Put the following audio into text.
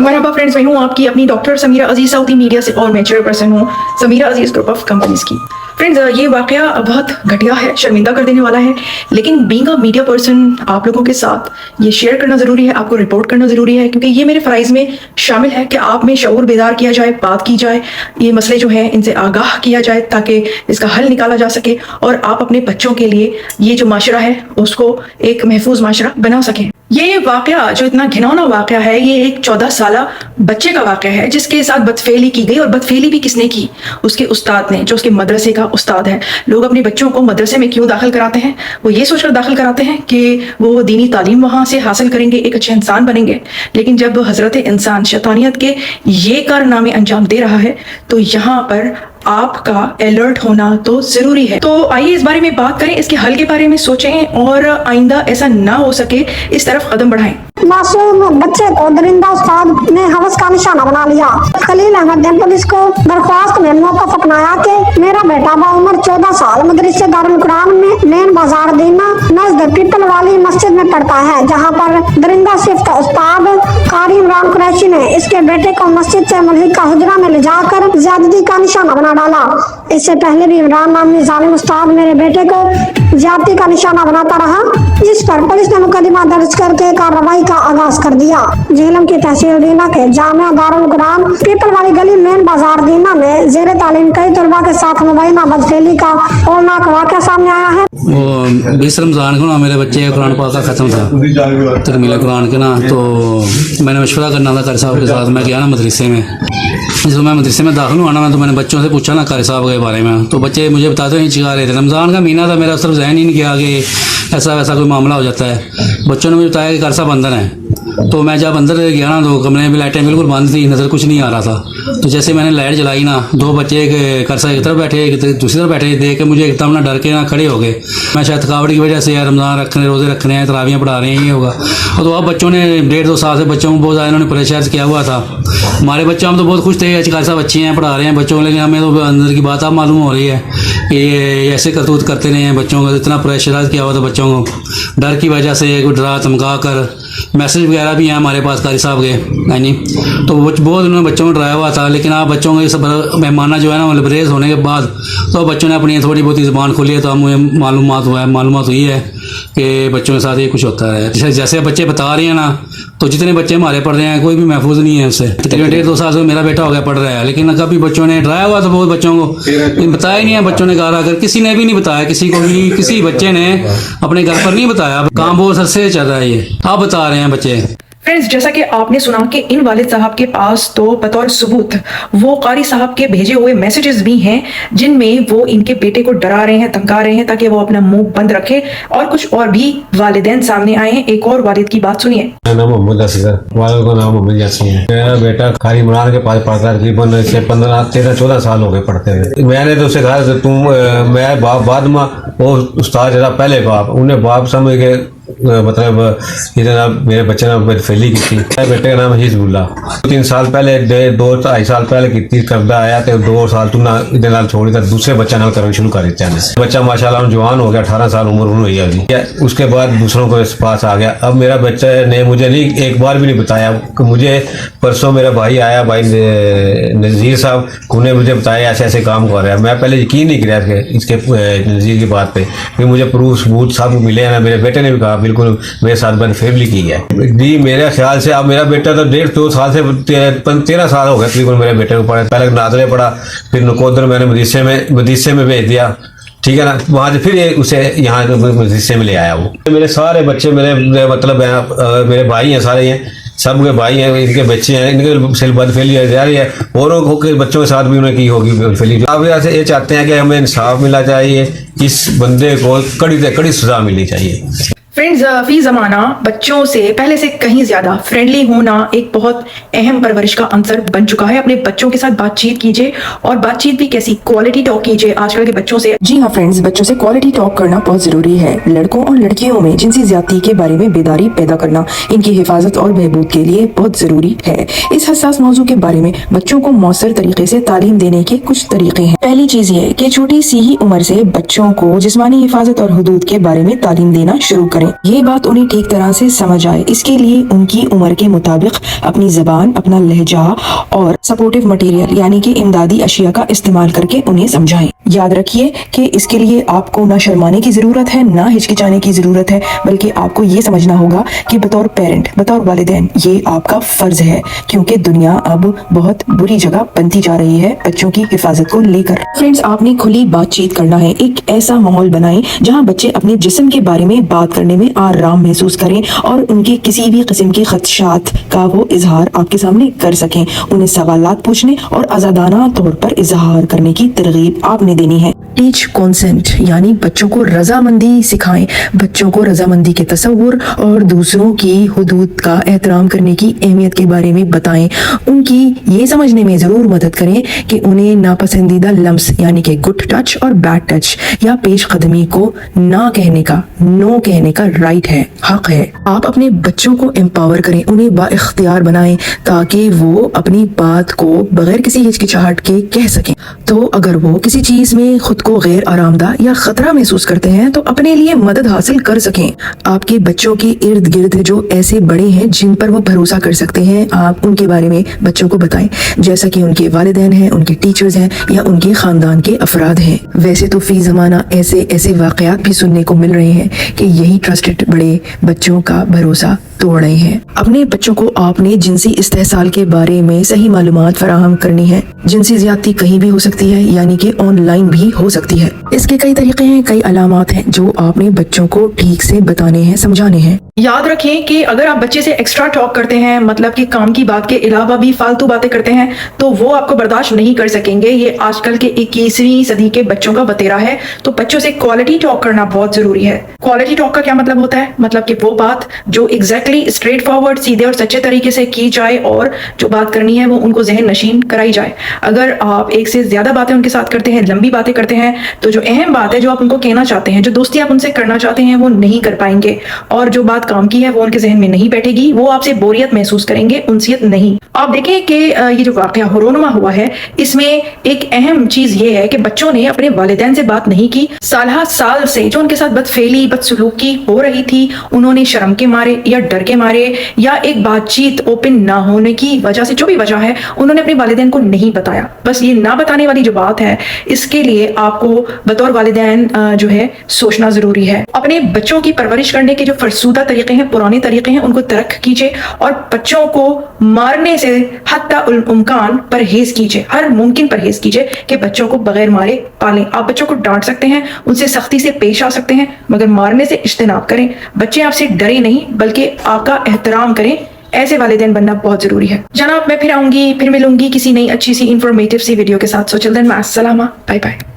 मरहबा friends, मैं हूँ आपकी अपनी डॉक्टर समीरा अजीज सऊदी मीडिया से और मैं चेयरपर्सन हूँ समीरा अजीज ग्रुप ऑफ कंपनीज की। फ्रेंड्स, ये वाकया बहुत घटिया है, शर्मिंदा कर देने वाला है, लेकिन बीइंग अ मीडिया पर्सन आप लोगों के साथ ये शेयर करना ज़रूरी है, आपको रिपोर्ट करना ज़रूरी है, क्योंकि ये मेरे फ़राइज़ में शामिल है कि आप में शऊर बेदार किया जाए, बात की जाए, ये मसले जो हैं इनसे आगाह किया जाए ताकि इसका हल निकाला जा सके और आप अपने बच्चों के लिए ये जो माशरा है उसको एक महफूज माशरा बना सकें। ये वाकया जो इतना घिनौना वाकया है, ये एक 14 साला बच्चे का वाकया है जिसके साथ बदफेली की गई। और बदफेली भी किसने की? उसके उस्ताद ने, जो उसके मदरसे का उस्ताद है। लोग अपने बच्चों को मदरसे में क्यों दाखिल कराते हैं? वो ये सोचकर दाखिल कराते हैं कि वो दीनी तालीम वहाँ से हासिल करेंगे, एक अच्छे इंसान बनेंगे। लेकिन जब हजरत इंसान शैतानियत के ये कारनामे अंजाम दे रहा है तो यहाँ पर आपका अलर्ट होना तो जरूरी है। तो आइए इस बारे में बात करें, इसके हल के बारे में सोचें और आइंदा ऐसा ना हो सके इस तरफ कदम बढ़ाएं। मासूम बच्चे को दरिंदा उस्ताद ने हवस का निशाना बना लिया। खलील अहमद ने पुलिस को दरख्वास्त में मौका अपनाया कि मेरा बेटा बाउमर 14 साल मदरसे दारुल कुरान में मेन बाजार दीना नजद पीपल वाली मस्जिद में पढ़ता है, जहां पर दरिंदा सिफ्त उस्ताद कारी इमरान कुरैशी ने इसके बेटे को मस्जिद से मस्जिद का हुजरा में ले जाकर ज्यादती का निशाना बना डाला। इससे पहले भी इमरान नामी जालिम उस्ताद मेरे बेटे को ज्यादती का निशाना बनाता रहा, जिस पर पुलिस ने मुकदमा दर्ज करके कार्रवाई का आगाज कर दिया। झेलम की तहसील दीना के जामिया दारुल कुरान पीपल वाली गली मेन बाजार दीना में जेर तालीम कई तलबा के साथ मुबैना बदफेली का औरनाक वाक़या सामने आया है। वो 20 रमज़ान को ना मेरे बच्चे कुरान पाक का ख़त्म था, तरमील कुरान के ना, तो मैंने मशवरा करना था कारी साहब के साथ। मैं गया ना मदरसे में, जिस मैं मदरसे में दाखिल हुआ ना, तो मैंने बच्चों से पूछा ना कारी साहब के बारे में, तो बच्चे मुझे बताते हैं चिढ़ा रहे थे। रमज़ान का महीना था, मेरा सिर्फ जहन ही नहीं किया कि ऐसा वैसा कोई मामला हो जाता है। बच्चों ने मुझे बताया कि कारी साहब अंदर हैं। तो मैं जब अंदर गया ना, तो कमरे में लाइटें बिल्कुल बंद थी, नज़र कुछ नहीं आ रहा था। तो जैसे मैंने लाइट जलाई ना, 2 बच्चे एक कारी साहब की तरफ बैठे, एक दूसरी तरफ बैठे, देख के मुझे एकदम ना डर के ना खड़े हो गए। मैं शायद थकावट की वजह से रमज़ान रखने, रोज़े रखने हैं, तरावियाँ पढ़ा रहे हैं, ये होगा। और तो अब बच्चों ने 1.5-2 साल से बच्चों को बहुत ज़्यादा इन्होंने परेशान किया हुआ था। हमारे बच्चे हम तो बहुत खुश थे, कारी साहब अच्छे हैं, पढ़ा रहे हैं बच्चों को, लेकिन हमें तो अंदर की बात अब मालूम हो रही है कि ये ऐसे करतूत करते रहे हैं बच्चों को, इतना प्रेशराइज किया हुआ था बच्चों को, डर की वजह से डरा धमका कर। मैसेज वगैरह भी हैं हमारे पास कारी साहब के, यानी तो बहुत उन्होंने बच्चों को डराया हुआ था। लेकिन आप बच्चों को ये सब मेहमाना जो है ना, लबरेज होने के बाद तो बच्चों ने अपनी थोड़ी बहुत ज़बान खोली है, तो मुझे मालूमात हुई है कि बच्चों के साथ ये कुछ होता है। जैसे बच्चे बता रहे हैं ना, तो जितने बच्चे हमारे पढ़ रहे हैं कोई भी महफूज नहीं है उससे। तकरीबन 1.5-2 साल से मेरा बेटा हो गया पढ़ रहा है, लेकिन कभी बच्चों ने डराया हुआ था बहुत बच्चों को, बताया ही नहीं है। बच्चों ने कहा, अगर किसी ने भी नहीं बताया, किसी को भी, किसी बच्चे ने अपने घर पर नहीं बताया। काम बहुत सरसे चल रहा है, ये आप बता रहे हैं बच्चे। फ्रेंड्स, जैसा कि आपने सुना कि इन वालिद साहब के पास तो बतौर सबूत वो कारी साहब के भेजे हुए मैसेजेस भी हैं जिनमें वो इनके बेटे को डरा रहे हैं, धमका रहे हैं ताकि वो अपना मुंह बंद रखे। और कुछ और भी वालिदैन सामने आए हैं। एक और वालिद की बात सुनिए। मेरा नाम मोहम्मद असगर, वालिद का नाम मोहम्मद यासीन है। मेरा बेटा कारी इमरान के पास पढ़ता है, तकरीबन 15-13-14 साल हो गए पढ़ते हुए। मैंने तो उसे कहा तुम मैं बाप बाद में वो उस्ताद जरा पहले बाप, उन्हें बाप समझ के मतलब इधर मेरे बच्चे ने बदफेली की थी। मेरे बेटे का नाम हिजबुल्ला, 3 साल पहले 2-2.5 साल पहले की करदा आया, तो 2 साल तू ना इधर नाल छोड़ी, दूसरे बच्चा नाल करना शुरू कर दिया। बच्चा माशाल्लाह जवान हो गया, 18 साल उम्र हुई है अभी। उसके बाद दूसरों को इस पास आ गया। अब मेरा बच्चा ने मुझे नहीं एक बार भी नहीं बताया। मुझे परसों मेरा भाई आया, भाई नज़ीर साहब, उन्हें मुझे बताया ऐसे ऐसे काम कर रहा है। मैं पहले यकीन नहीं किया इसके नज़ीर की बात पे, फिर मुझे प्रूफ सबूत सब मिले हैं ना। मेरे बेटे ने भी कहा बिल्कुल मेरे साथ बदफेली की है जी। मेरे ख्याल से अब मेरा बेटा तो 1.5-2 साल से 13 साल हो गए तकरीबन मेरे बेटे को पढ़ा। पहले नादरे पढ़ा, फिर नकोदर मैंने मदरसे में भेज दिया, ठीक है ना। वहाँ से फिर उसे यहाँ मदरसे में ले आया। वो मेरे सारे बच्चे मेरे मतलब मेरे भाई हैं, सारे हैं, सब के भाई हैं, इनके बच्चे हैं, इनके सिर्फ बदफेली जारी है। औरों के बच्चों के साथ भी उन्हें की होगी बदफेली। आप यहाँ से ये चाहते हैं कि हमें इंसाफ मिलना चाहिए, इस बंदे को कड़ी से कड़ी सजा मिलनी चाहिए। फ्रेंड्स, फी ज़माना बच्चों से पहले से कहीं ज़्यादा फ्रेंडली होना एक बहुत अहम परवरिश का अंसर बन चुका है। अपने बच्चों के साथ बातचीत कीजिए, और बातचीत भी कैसी, क्वालिटी टॉक कीजिए आजकल के बच्चों से। जी हाँ फ्रेंड्स, बच्चों से क्वालिटी टॉक करना बहुत ज़रूरी है। लड़कों और लड़कियों में जिनसी ज़्यादती के बारे में बेदारी पैदा करना इनकी हिफाजत और बहबूद के लिए बहुत ज़रूरी है। इस हसास मौजू के बारे में बच्चों को मौसर तरीके से तालीम देने के कुछ तरीके हैं। पहली चीज़ ये कि छोटी सी ही उम्र से बच्चों को जिस्मानी हिफाजत और हुदूद के बारे में तालीम देना शुरू करें। करें। ये बात उन्हें ठीक तरह से समझ आए, इसके लिए उनकी उम्र के मुताबिक अपनी ज़बान, अपना लहजा और सपोर्टिव मटेरियल यानी कि इमदादी अशिया का इस्तेमाल करके उन्हें समझाएं। याद रखिए कि इसके लिए आपको ना शर्माने की ज़रूरत है, ना हिचकिचाने की ज़रूरत है, बल्कि आपको ये समझना होगा कि बतौर पेरेंट, बतौर वालिदैन, ये आपका फ़र्ज़ है, क्योंकि दुनिया अब बहुत बुरी जगह बनती जा रही है बच्चों की हिफाजत को लेकर। फ्रेंड्स, आपने खुली बातचीत करना है। एक ऐसा माहौल बनाएं जहां बच्चे अपने जिस्म के बारे में बात करने में आराम महसूस करें और उनके किसी भी किस्म के खदशात का वो इजहार आपके सामने कर सकें। उन्हें सवालात पूछने और आज़ादाना तौर पर इजहार करने की तरगीब आपने देनी है। टीच कॉन्सेंट यानी बच्चों को रजामंदी सिखाएं। बच्चों को रजामंदी के तस्वुर और दूसरों की हुदूद का एहतराम करने की अहमियत के बारे में बताएं। उनकी ये समझने में ज़रूर मदद करें कि उन्हें नापसंदीदा लम्स यानी कि गुड टच और बैड टच या पेश कदमी को ना कहने का, नो कहने का राइट है, हक है। आप अपने बच्चों को एम्पावर करें, उन्हें बाइख्तियार बनाएं ताकि वो अपनी बात को बगैर किसी हिचकिचाहट के कह सकें। तो अगर वो किसी चीज़ में खुद को गैर आरामदा या खतरा महसूस करते हैं तो अपने लिए मदद हासिल कर सकें। आपके बच्चों के इर्द गिर्द जो ऐसे बड़े हैं जिन पर वो भरोसा कर सकते हैं, आप उनके बारे में बच्चों को बताएं, जैसा कि उनके वालिदैन हैं, उनके टीचर्स हैं या उनके खानदान के अफराद हैं। वैसे तो फी ज़माना ऐसे वाक़यात भी सुनने को मिल रहे हैं कि यही ट्रस्टेड बड़े बच्चों का भरोसा तोड़ रहे हैं। अपने बच्चों को आपने जिनसी इस्तेहसाल के बारे में सही मालूमात फराहम करनी है। जिनसी ज़्यादती कहीं भी हो सकती है, यानी कि ऑनलाइन भी हो सकती है। इसके कई तरीके हैं, कई अलामात हैं जो आपने बच्चों को ठीक से बताने हैं, समझाने हैं। याद रखें कि अगर आप बच्चे से एक्स्ट्रा टॉक करते हैं, मतलब कि काम की बात के अलावा भी फालतू बातें करते हैं, तो वो आपको बर्दाश्त नहीं कर सकेंगे। ये आजकल के 21वीं सदी के बच्चों का बतेरा है। तो बच्चों से क्वालिटी टॉक करना बहुत जरूरी है। क्वालिटी टॉक का क्या मतलब होता है? मतलब कि वो बात जो एग्जैक्टली स्ट्रेट फॉरवर्ड, सीधे और सच्चे तरीके से की जाए और जो बात करनी है वो उनको जहन नशीन कराई जाए। अगर आप एक से ज्यादा बातें उनके साथ करते हैं, लंबी बातें करते हैं, तो जो अहम बात है, जो आप उनको कहना चाहते हैं, जो दोस्ती आप उनसे करना चाहते हैं, वो नहीं कर पाएंगे। और जो बात काम की है वो उनके जहन में नहीं बैठेगी। वो आपसे बोरियत महसूस करेंगे, उनसियत नहीं। आप देखें कि ये जो वाकया हुरोनुमा हुआ है, इसमें एक अहम चीज ये है कि बच्चों ने अपने वालिदैन से बात नहीं की। साल से जो उनके साथ बदफेली, बदसलूकी हो रही थी, उन्होंने शर्म के मारे या डर के मारे या एक बातचीत ओपन ना होने की वजह से, जो भी वजह है, उन्होंने अपने वालिदैन को नहीं बताया। बस ये ना बताने वाली जो बात है, इसके लिए आपको बतौर वालिदैन जो है सोचना जरूरी है। अपने बच्चों की परवरिश करने के जो फरसूदा तरीके हैं, पुराने तरीके हैं, उनको तर्क कीजिए और बच्चों को मारने से हत्ता उल इम्कान परहेज कीजिए। हर मुमकिन परहेज कीजिए कि बच्चों को बगैर मारे पालें। आप बच्चों को डांट सकते हैं, उनसे सख्ती से पेश आ सकते हैं, मगर मारने से इज्तनाब करें। बच्चे आपसे डरे नहीं बल्कि आपका एहतराम करें। ऐसे वालिदैन बनना बहुत जरूरी है। जनाब, मैं फिर आऊंगी, फिर मिलूंगी किसी नई अच्छी सी इंफॉर्मेटिव सी वीडियो के साथ। सो चिल्ड्रन, माअस्सलामा, बाय बाय।